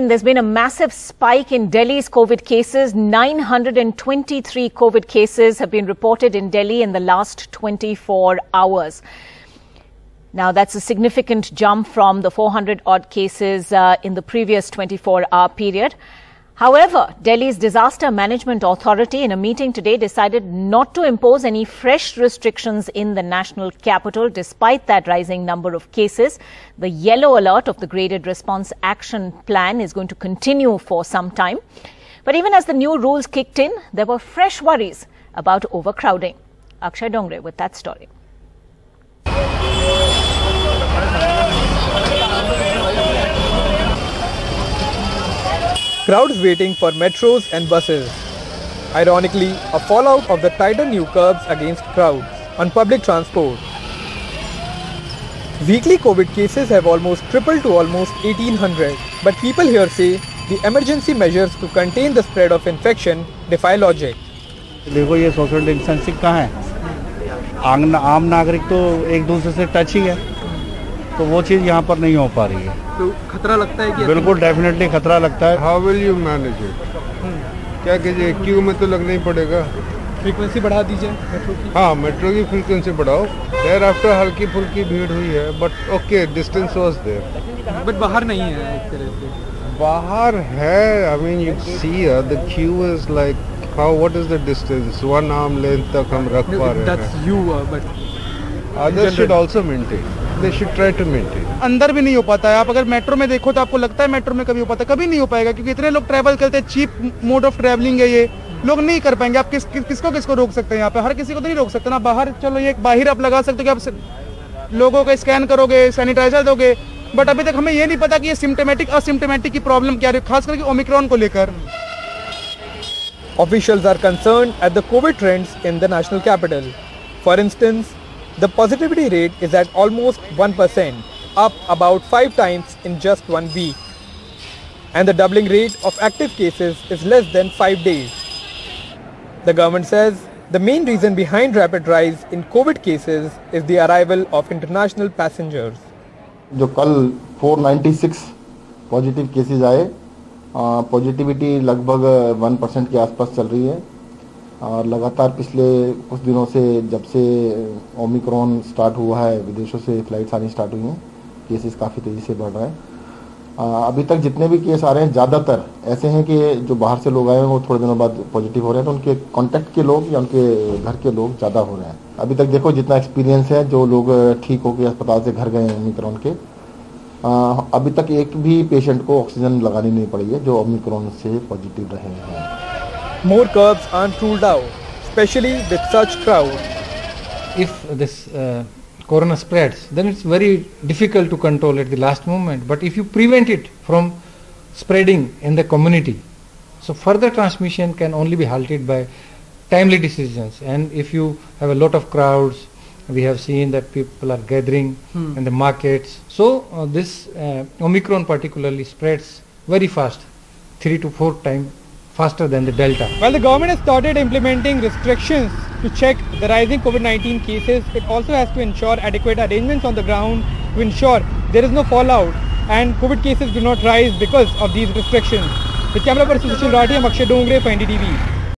There's been a massive spike in Delhi's COVID cases. 923 COVID cases have been reported in Delhi in the last 24 hours. Now, that's a significant jump from the 400-odd cases in the previous 24-hour period. However, Delhi's Disaster Management Authority in a meeting today decided not to impose any fresh restrictions in the national capital despite that rising number of cases. The yellow alert of the Graded Response Action Plan is going to continue for some time. But even as the new rules kicked in, there were fresh worries about overcrowding. Akshay Dongre with that story. Crowds waiting for metros and buses. Ironically, a fallout of the tighter new curbs against crowds on public transport. Weekly COVID cases have almost tripled to almost 1800, but people here say the emergency measures to contain the spread of infection defy logic. देखो ये social distancing कहाँ है? आम नागरिक तो एक दूसरे से टच ही है, तो वो चीज़ यहाँ पर नहीं हो पा रही है। तो खतरा लगता है कि बिल्कुल डेफिनेटली खतरा लगता है। How will you manage it? क्या कीजिए, क्यू में तो लगना ही पड़ेगा। फ्रीक्वेंसी बढ़ा दीजिए मेट्रो की। हाँ, मेट्रो की फ्रीक्वेंसी बढ़ाओ। देयर आफ्टर हल्की फुल्की भीड़ हुई है, but okay, distance was there. But बाहर नहीं है एक तरह से। बाहर है, I mean you see the queue is like how, what is the distance? 1 arm length तक हम रख पा रहे हैं। That's you, but others should also maintain, they should try to maintain. अंदर भी नहीं हो पाता है। आप अगर मेट्रो में देखो तो आपको लगता है मेट्रो में कभी हो पाता है, कभी नहीं हो पाएगा, क्योंकि इतने लोग ट्रैवल करते हैं। चीप मोड ऑफ ट्रैवलिंग है ये, लोग नहीं कर पाएंगे। आप किसको रोक सकते हैं यहाँ पे? हर किसी को तो नहीं रोक सकते ना। बाहर चलो, ये बाहर आप लगा सकते हो कि आप लोगों का स्कैन करोगे, सैनिटाइजर दोगे, बट अभी तक हमें ये नहीं पता कि ये सिम्टोमेटिक असिम्टोमेटिक की प्रॉब्लम क्या है, खास करके ओमिक्रॉन को लेकर। Officials are concerned at the COVID trends in the national capital. For instance, the positivity rate is at almost 1%, up about 5 times in just 1 week. And the doubling rate of active cases is less than 5 days. The government says the main reason behind rapid rise in COVID cases is the arrival of international passengers. जो कल 496 positive cases आए, positivity लगभग 1% के आसपास चल रही है और लगातार पिछले कुछ दिनों से, जब से ओमिक्रॉन स्टार्ट हुआ है, विदेशों से फ्लाइट्स आनी स्टार्ट हुई हैं, केसेस काफ़ी तेज़ी से बढ़ रहे हैं। अभी तक जितने भी केस आ रहे हैं ज़्यादातर ऐसे हैं कि जो बाहर से लोग आए हैं वो थोड़े दिनों बाद पॉजिटिव हो रहे हैं, तो उनके कॉन्टैक्ट के लोग या उनके घर के लोग ज़्यादा हो रहे हैं। अभी तक देखो जितना एक्सपीरियंस है, जो लोग ठीक होकर अस्पताल से घर गए हैं ओमिक्रॉन के, अभी तक एक भी पेशेंट को ऑक्सीजन लगानी नहीं पड़ी है जो ओमिक्रॉन से पॉजिटिव रहे हैं। More curbs aren't ruled out, especially with such crowds. If this corona spreads, then it's very difficult to control at the last moment. But if you prevent it from spreading in the community, so further transmission can only be halted by timely decisions. And if you have a lot of crowds, we have seen that people are gathering in the markets. So this Omicron particularly spreads very fast, 3 to 4 times faster than the Delta. While the government has started implementing restrictions to check the rising COVID-19 cases, it also has to ensure adequate arrangements on the ground to ensure there is no fallout and COVID cases do not rise because of these restrictions. With camera person Sushil Rathi, I'm Akshay Dongre for NDTV.